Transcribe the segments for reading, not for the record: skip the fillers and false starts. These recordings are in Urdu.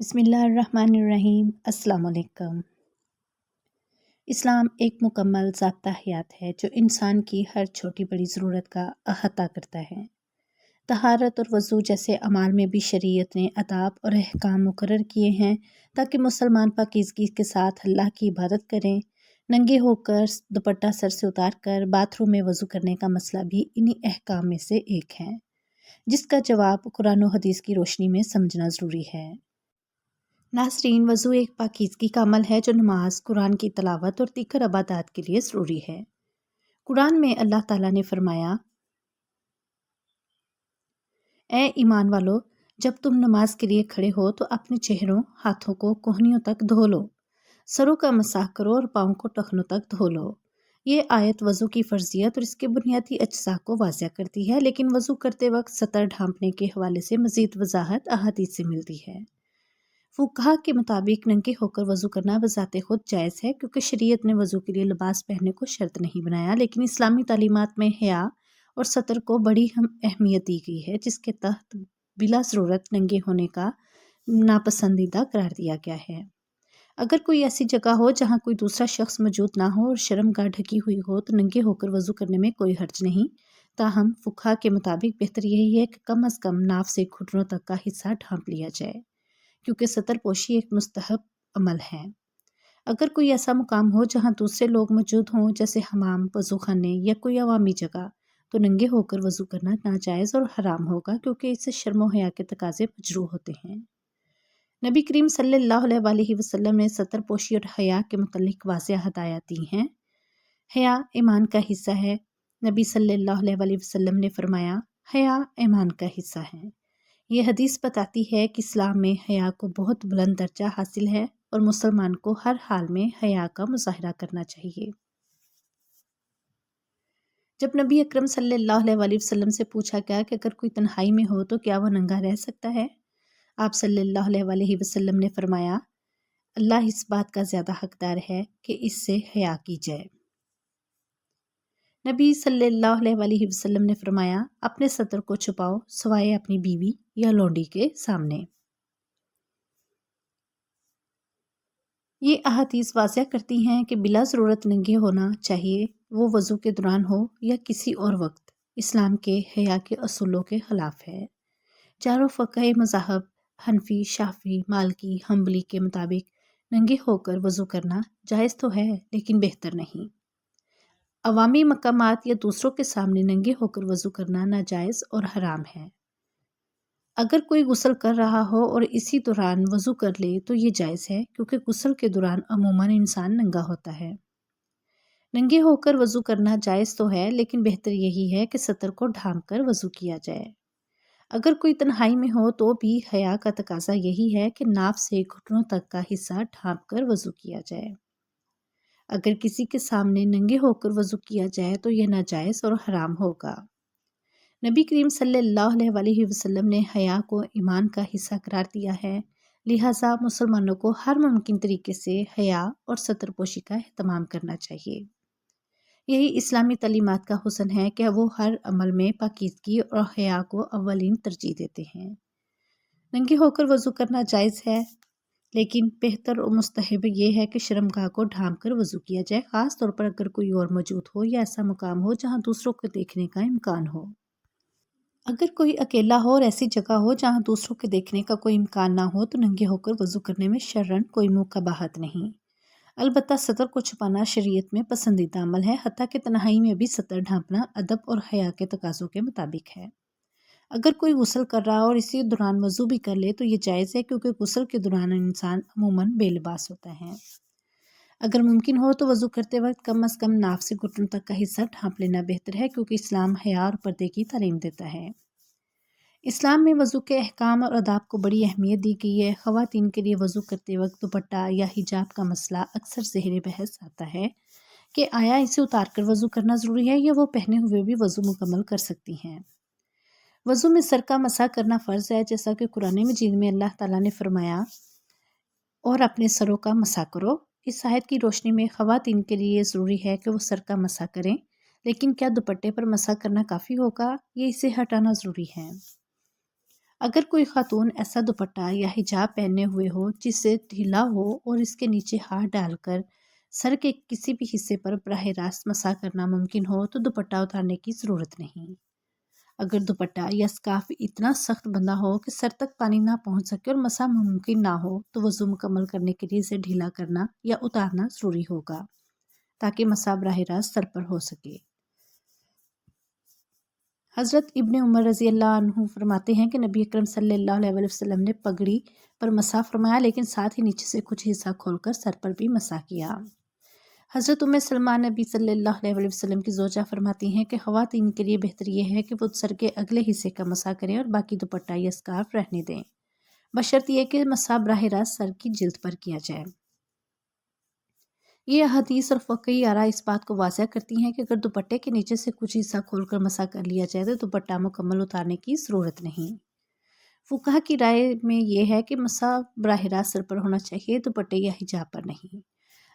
بسم اللہ الرحمن الرحیم۔ السلام علیکم۔ اسلام ایک مکمل ضابطہ حیات ہے جو انسان کی ہر چھوٹی بڑی ضرورت کا احاطہ کرتا ہے۔ طہارت اور وضو جیسے اعمال میں بھی شریعت نے آداب اور احکام مقرر کیے ہیں تاکہ مسلمان پاکیزگی کے ساتھ اللہ کی عبادت کریں۔ ننگے ہو کر دوپٹہ سر سے اتار کر باتھ روم میں وضو کرنے کا مسئلہ بھی انہی احکام میں سے ایک ہے، جس کا جواب قرآن و حدیث کی روشنی میں سمجھنا ضروری ہے۔ ناظرین، وضو ایک پاکیزگی کا عمل ہے جو نماز، قرآن کی تلاوت اور دیگر عبادات کے لیے ضروری ہے۔ قرآن میں اللہ تعالیٰ نے فرمایا، اے ایمان والو، جب تم نماز کے لیے کھڑے ہو تو اپنے چہروں، ہاتھوں کو کوہنیوں تک دھو لو، سروں کا مسح کرو اور پاؤں کو ٹخنوں تک دھو لو۔ یہ آیت وضو کی فرضیت اور اس کے بنیادی اجزاء کو واضح کرتی ہے، لیکن وضو کرتے وقت سطر ڈھانپنے کے حوالے سے مزید وضاحت احادیث سے ملتی ہے۔ فقہا کے مطابق ننگے ہو کر وضو کرنا بذات خود جائز ہے، کیونکہ شریعت نے وضو کے لیے لباس پہننے کو شرط نہیں بنایا، لیکن اسلامی تعلیمات میں حیا اور ستر کو بڑی اہمیت دی گئی ہے، جس کے تحت بلا ضرورت ننگے ہونے کا ناپسندیدہ قرار دیا گیا ہے۔ اگر کوئی ایسی جگہ ہو جہاں کوئی دوسرا شخص موجود نہ ہو اور شرمگاہ ڈھکی ہوئی ہو تو ننگے ہو کر وضو کرنے میں کوئی حرج نہیں، تاہم فقہا کے مطابق بہتر یہی ہے کہ کم از کم ناف سے گھٹنوں تک کا حصہ ڈھانپ لیا جائے، کیونکہ ستر پوشی ایک مستحب عمل ہے۔ اگر کوئی ایسا مقام ہو جہاں دوسرے لوگ موجود ہوں، جیسے حمام، وضو خانے یا کوئی عوامی جگہ، تو ننگے ہو کر وضو کرنا ناجائز اور حرام ہوگا، کیونکہ اس سے شرم و حیا کے تقاضے مجروح ہوتے ہیں۔ نبی کریم صلی اللہ علیہ وآلہ وسلم نے ستر پوشی اور حیا کے متعلق واضح ہدایات دی ہیں۔ حیا ایمان کا حصہ ہے۔ نبی صلی اللہ علیہ وآلہ وسلم نے فرمایا، حیا ایمان کا حصہ ہے۔ یہ حدیث بتاتی ہے کہ اسلام میں حیا کو بہت بلند درجہ حاصل ہے اور مسلمان کو ہر حال میں حیا کا مظاہرہ کرنا چاہیے۔ جب نبی اکرم صلی اللہ علیہ وآلہ وسلم سے پوچھا گیا کہ اگر کوئی تنہائی میں ہو تو کیا وہ ننگا رہ سکتا ہے، آپ صلی اللہ علیہ وآلہ وسلم نے فرمایا، اللہ اس بات کا زیادہ حقدار ہے کہ اس سے حیا کی جائے۔ نبی صلی اللہ علیہ وآلہ وسلم نے فرمایا، اپنے ستر کو چھپاؤ سوائے اپنی بیوی یا لونڈی کے سامنے۔ یہ احادیث واضح کرتی ہیں کہ بلا ضرورت ننگے ہونا چاہیے، وہ وضو کے دوران ہو یا کسی اور وقت، اسلام کے حیا کے اصولوں کے خلاف ہے۔ چاروں فقہ مذاہب حنفی، شافعی، مالکی، حنبلی کے مطابق ننگے ہو کر وضو کرنا جائز تو ہے لیکن بہتر نہیں۔ عوامی مقامات یا دوسروں کے سامنے ننگے ہو کر وضو کرنا ناجائز اور حرام ہے۔ اگر کوئی غسل کر رہا ہو اور اسی دوران وضو کر لے تو یہ جائز ہے، کیونکہ غسل کے دوران عموماً انسان ننگا ہوتا ہے۔ ننگے ہو کر وضو کرنا جائز تو ہے لیکن بہتر یہی ہے کہ ستر کو ڈھانپ کر وضو کیا جائے۔ اگر کوئی تنہائی میں ہو تو بھی حیا کا تقاضا یہی ہے کہ ناف سے گھٹنوں تک کا حصہ ڈھانپ کر وضو کیا جائے۔ اگر کسی کے سامنے ننگے ہو کر وضو کیا جائے تو یہ ناجائز اور حرام ہوگا۔ نبی کریم صلی اللہ علیہ وآلہ وسلم نے حیا کو ایمان کا حصہ قرار دیا ہے، لہٰذا مسلمانوں کو ہر ممکن طریقے سے حیا اور ستر پوشی کا اہتمام کرنا چاہیے۔ یہی اسلامی تعلیمات کا حسن ہے کہ وہ ہر عمل میں پاکیزگی اور حیا کو اولین ترجیح دیتے ہیں۔ ننگے ہو کر وضو کرنا جائز ہے، لیکن بہتر اور مستحب یہ ہے کہ شرمگاہ کو ڈھانپ کر وضو کیا جائے، خاص طور پر اگر کوئی اور موجود ہو یا ایسا مقام ہو جہاں دوسروں کو دیکھنے کا امکان ہو۔ اگر کوئی اکیلا ہو اور ایسی جگہ ہو جہاں دوسروں کے دیکھنے کا کوئی امکان نہ ہو تو ننگے ہو کر وضو کرنے میں شرعاً کوئی قباحت نہیں۔ البتہ ستر کو چھپانا شریعت میں پسندیدہ عمل ہے، حتیٰ کہ تنہائی میں بھی ستر ڈھانپنا ادب اور حیا کے تقاضوں کے مطابق ہے۔ اگر کوئی غسل کر رہا اور اسی دوران وضو بھی کر لے تو یہ جائز ہے، کیونکہ غسل کے دوران انسان عموماً بے لباس ہوتا ہے۔ اگر ممکن ہو تو وضو کرتے وقت کم از کم ناف سے گھٹنوں تک کا حصہ ڈھانپ لینا بہتر ہے، کیونکہ اسلام حیا اور پردے کی تعلیم دیتا ہے۔ اسلام میں وضو کے احکام اور آداب کو بڑی اہمیت دی گئی ہے۔ خواتین کے لیے وضو کرتے وقت دوپٹہ یا حجاب کا مسئلہ اکثر زیر بحث آتا ہے کہ آیا اسے اتار کر وضو کرنا ضروری ہے یا وہ پہنے ہوئے بھی وضو مکمل کر سکتی ہیں۔ وضو میں سر کا مسح کرنا فرض ہے، جیسا کہ قرآن مجید میں اللہ تعالیٰ نے فرمایا، اور اپنے سروں کا مسح کرو۔ اس آیت کی روشنی میں خواتین کے لیے یہ ضروری ہے کہ وہ سر کا مسح کریں، لیکن کیا دوپٹے پر مسح کرنا کافی ہوگا؟ یہ اسے ہٹانا ضروری ہے۔ اگر کوئی خاتون ایسا دوپٹہ یا حجاب پہنے ہوئے ہو جس سے ڈھیلا ہو اور اس کے نیچے ہاتھ ڈال کر سر کے کسی بھی حصے پر براہ راست مسح کرنا ممکن ہو تو دوپٹہ اتارنے کی ضرورت نہیں۔ اگر دوپٹہ یا اسکارف اتنا سخت بندھا ہو کہ سر تک پانی نہ پہنچ سکے اور مسح ممکن نہ ہو تو وضو مکمل کرنے کے لیے اسے ڈھیلا کرنا یا اتارنا ضروری ہوگا تاکہ مسح براہ راست سر پر ہو سکے۔ حضرت ابن عمر رضی اللہ عنہ فرماتے ہیں کہ نبی اکرم صلی اللہ علیہ وسلم نے پگڑی پر مسح فرمایا لیکن ساتھ ہی نیچے سے کچھ حصہ کھول کر سر پر بھی مسح کیا۔ حضرت ام سلمہ نبی صلی اللہ علیہ وسلم کی زوجہ فرماتی ہیں کہ خواتین کے لیے بہتر یہ ہے کہ وہ سر کے اگلے حصے کا مسح کریں اور باقی دوپٹہ یا اسکارف رہنے دیں، بشرط یہ کہ مسح براہ راست سر کی جلد پر کیا جائے۔ یہ احادیث اور فقہی آراء اس بات کو واضح کرتی ہیں کہ اگر دوپٹے کے نیچے سے کچھ حصہ کھول کر مسح کر لیا جائے تو دوپٹہ مکمل اتارنے کی ضرورت نہیں۔ فقہا کی رائے میں یہ ہے کہ مسح براہ راست سر پر ہونا چاہیے، دوپٹے یا حجاب پر نہیں۔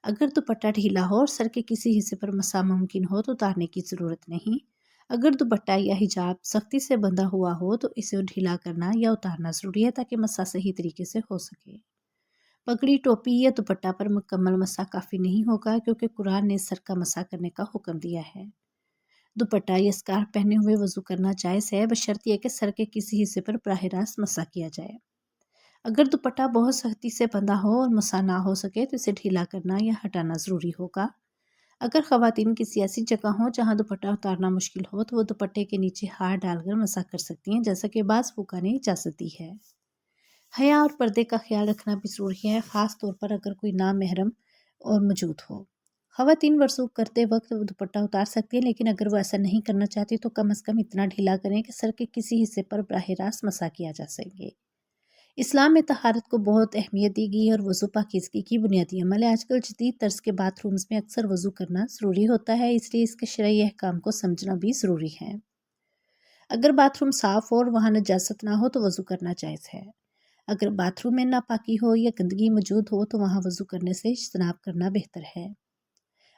اگر دوپٹہ ڈھیلا ہو اور سر کے کسی حصے پر مسح ممکن ہو تو اتارنے کی ضرورت نہیں۔ اگر دوپٹہ یا حجاب سختی سے بندھا ہوا ہو تو اسے ڈھیلا کرنا یا اتارنا ضروری ہے تاکہ مسح صحیح طریقے سے ہو سکے۔ پگڑی، ٹوپی یا دوپٹہ پر مکمل مسح کافی نہیں ہوگا کیونکہ قرآن نے سر کا مسح کرنے کا حکم دیا ہے۔ دوپٹہ یا اسکارف پہنے ہوئے وضو کرنا جائز ہے بشرط یہ کہ سر کے کسی حصے پر براہ راست مسح کیا جائے۔ اگر دوپٹہ بہت سختی سے بندھا ہو اور مسح نہ ہو سکے تو اسے ڈھیلا کرنا یا ہٹانا ضروری ہوگا۔ اگر خواتین کسی ایسی جگہ ہوں جہاں دوپٹہ اتارنا مشکل ہو تو وہ دوپٹے کے نیچے ہاتھ ڈال کر مسح کر سکتی ہیں جیسا کہ بعض فقہا نے اجازت دی ہے۔ حیا اور پردے کا خیال رکھنا بھی ضروری ہے، خاص طور پر اگر کوئی نامحرم اور موجود ہو۔ خواتین وضو کرتے وقت دوپٹہ اتار سکتی ہیں لیکن اگر وہ ایسا نہیں کرنا چاہتی تو کم از کم اتنا ڈھیلا کریں کہ سر کے کسی حصے پر براہ راست مسح کیا جا سکے۔ اسلام میں طہارت کو بہت اہمیت دی گئی اور وضو پاکیزگی کی بنیادی عمل ہے۔ آج کل جدید طرز کے باتھ رومز میں اکثر وضو کرنا ضروری ہوتا ہے، اس لیے اس کے شرعی احکام کو سمجھنا بھی ضروری ہے۔ اگر باتھ روم صاف ہو اور وہاں نجاست نہ ہو تو وضو کرنا جائز ہے۔ اگر باتھ روم میں ناپاکی ہو یا گندگی موجود ہو تو وہاں وضو کرنے سے اجتناب کرنا بہتر ہے۔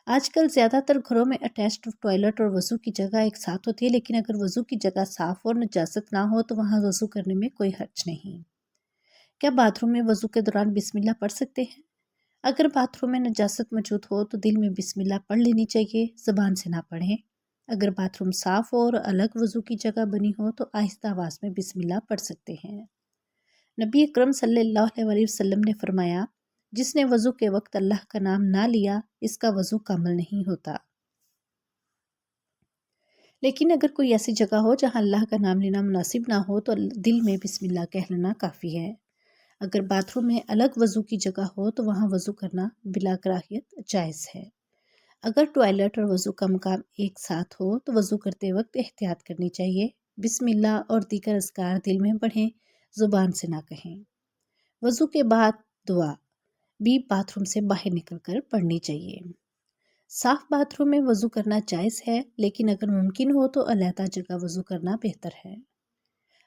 آج کل زیادہ تر گھروں میں اٹیچڈ ٹوائلٹ اور وضو کی جگہ ایک ساتھ ہوتی ہے، لیکن اگر وضو کی جگہ صاف اور نجاست نہ ہو تو وہاں وضو کرنے میں کوئی حرج نہیں۔ کیا باتھ روم میں وضو کے دوران بسم اللہ پڑھ سکتے ہیں؟ اگر باتھ روم میں نجاست موجود ہو تو دل میں بسم اللہ پڑھ لینی چاہیے، زبان سے نہ پڑھیں۔ اگر باتھ روم صاف ہو اور الگ وضو کی جگہ بنی ہو تو آہستہ آواز میں بسم اللہ پڑھ سکتے ہیں۔ نبی اکرم صلی اللہ علیہ وسلم نے فرمایا، جس نے وضو کے وقت اللہ کا نام نہ لیا اس کا وضو کامل نہیں ہوتا۔ لیکن اگر کوئی ایسی جگہ ہو جہاں اللہ کا نام لینا مناسب نہ ہو تو دل میں بسم اللہ کہہ لینا کافی ہے۔ اگر باتھ روم میں الگ وضو کی جگہ ہو تو وہاں وضو کرنا بلا کراہیت جائز ہے۔ اگر ٹوائلٹ اور وضو کا مقام ایک ساتھ ہو تو وضو کرتے وقت احتیاط کرنی چاہیے، بسم اللہ اور دیگر اذکار دل میں پڑھیں، زبان سے نہ کہیں۔ وضو کے بعد دعا بھی باتھ روم سے باہر نکل کر پڑھنی چاہیے۔ صاف باتھ روم میں وضو کرنا جائز ہے لیکن اگر ممکن ہو تو علیحدہ جگہ وضو کرنا بہتر ہے۔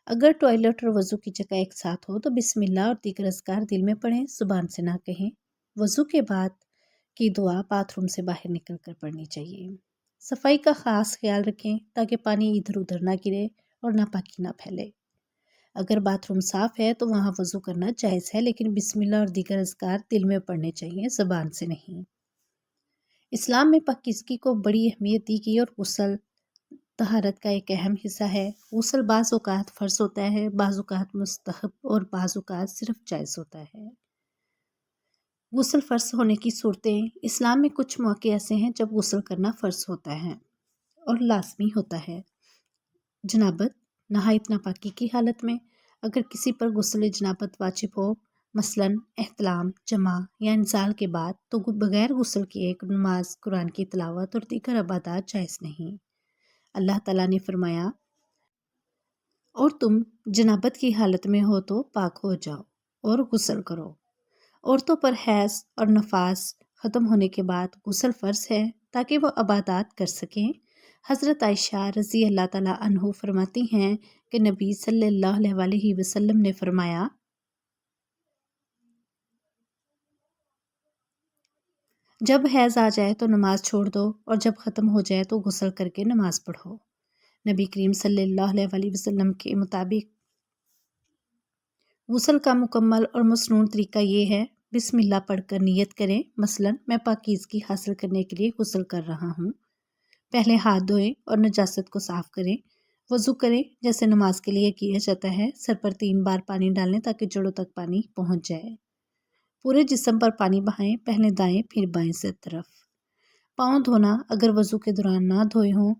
اگر ٹوائلٹ اور وضو کی جگہ ایک ساتھ ہو تو بسم اللہ اور دیگر اذکار دل میں پڑھیں، زبان سے نہ کہیں۔ وضو کے بعد کی دعا باتھ روم سے باہر نکل کر پڑھنی چاہیے۔ صفائی کا خاص خیال رکھیں تاکہ پانی ادھر ادھر نہ گرے اور ناپاکی نہ پھیلے۔ اگر باتھ روم صاف ہے تو وہاں وضو کرنا جائز ہے لیکن بسم اللہ اور دیگر اذکار دل میں پڑھنے چاہیے، زبان سے نہیں۔ اسلام میں پاکیزگی کو بڑی اہمیت دی گئی اور غسل طہارت کا ایک اہم حصہ ہے۔ غسل بعض اوقات فرض ہوتا ہے، بعض اوقات مستحب اور بعض اوقات صرف جائز ہوتا ہے۔ غسل فرض ہونے کی صورتیں اسلام میں کچھ موقع ایسے ہیں جب غسل کرنا فرض ہوتا ہے اور لازمی ہوتا ہے۔ جنابت، نہایت ناپاکی کی حالت میں اگر کسی پر غسل جنابت واجب ہو، مثلاً احتلام، جمع یا انزال کے بعد، تو بغیر غسل کیے نماز، قرآن کی تلاوت اور دیگر عبادات جائز نہیں۔ اللہ تعالیٰ نے فرمایا، اور تم جنابت کی حالت میں ہو تو پاک ہو جاؤ اور غسل کرو۔ عورتوں پر حیض اور نفاس ختم ہونے کے بعد غسل فرض ہے تاکہ وہ عبادات کر سکیں۔ حضرت عائشہ رضی اللہ تعالیٰ عنہ فرماتی ہیں کہ نبی صلی اللہ علیہ وسلم نے فرمایا، جب حیض آ جائے تو نماز چھوڑ دو اور جب ختم ہو جائے تو غسل کر کے نماز پڑھو۔ نبی کریم صلی اللہ علیہ وسلم کے مطابق غسل کا مکمل اور مصنون طریقہ یہ ہے: بسم اللہ پڑھ کر نیت کریں، مثلا میں پاکیزگی حاصل کرنے کے لیے غسل کر رہا ہوں۔ پہلے ہاتھ دھوئیں اور نجاست کو صاف کریں۔ وضو کریں جیسے نماز کے لیے کیا جاتا ہے، سر پر 3 بار پانی ڈالیں تاکہ جڑوں تک پانی پہنچ جائے۔ پورے جسم پر پانی بہائیں، پہلے دائیں پھر بائیں سے طرف۔ پاؤں دھونا اگر وضو کے دوران نہ دھوئے ہوں۔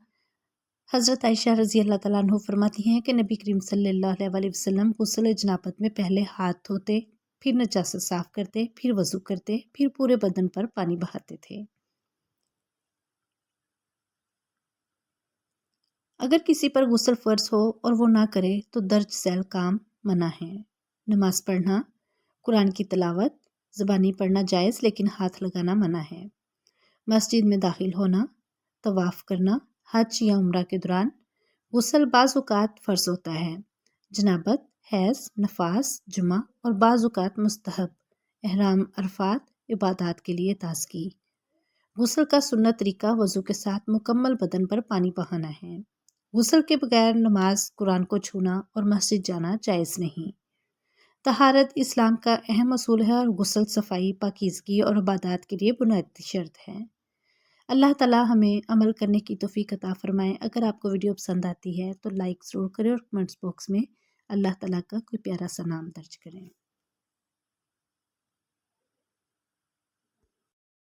حضرت عائشہ رضی اللہ تعالیٰ عنہ فرماتی ہیں کہ نبی کریم صلی اللہ علیہ وسلم غسل جنابت میں پہلے ہاتھ دھوتے، پھر نجاست صاف کرتے، پھر وضو کرتے، پھر پورے بدن پر پانی بہاتے تھے۔ اگر کسی پر غسل فرض ہو اور وہ نہ کرے تو درج ذیل کام منع ہے: نماز پڑھنا، قرآن کی تلاوت، زبانی پڑھنا جائز لیکن ہاتھ لگانا منع ہے۔ مسجد میں داخل ہونا، طواف کرنا، حج یا عمرہ کے دوران۔ غسل بعض اوقات فرض ہوتا ہے: جنابت، حیض، نفاس، جمعہ اور بعض اوقات مستحب: احرام، عرفات، عبادات کے لیے تازگی۔ غسل کا سنت طریقہ وضو کے ساتھ مکمل بدن پر پانی بہانا ہے۔ غسل کے بغیر نماز، قرآن کو چھونا اور مسجد جانا جائز نہیں۔ طہارت اسلام کا اہم اصول ہے اور غسل صفائی، پاکیزگی اور عبادات کے لیے بنیادی شرط ہے۔ اللہ تعالیٰ ہمیں عمل کرنے کی توفیق عطا فرمائے۔ اگر آپ کو ویڈیو پسند آتی ہے تو لائک ضرور کریں اور کمنٹس باکس میں اللہ تعالیٰ کا کوئی پیارا سا نام درج کریں۔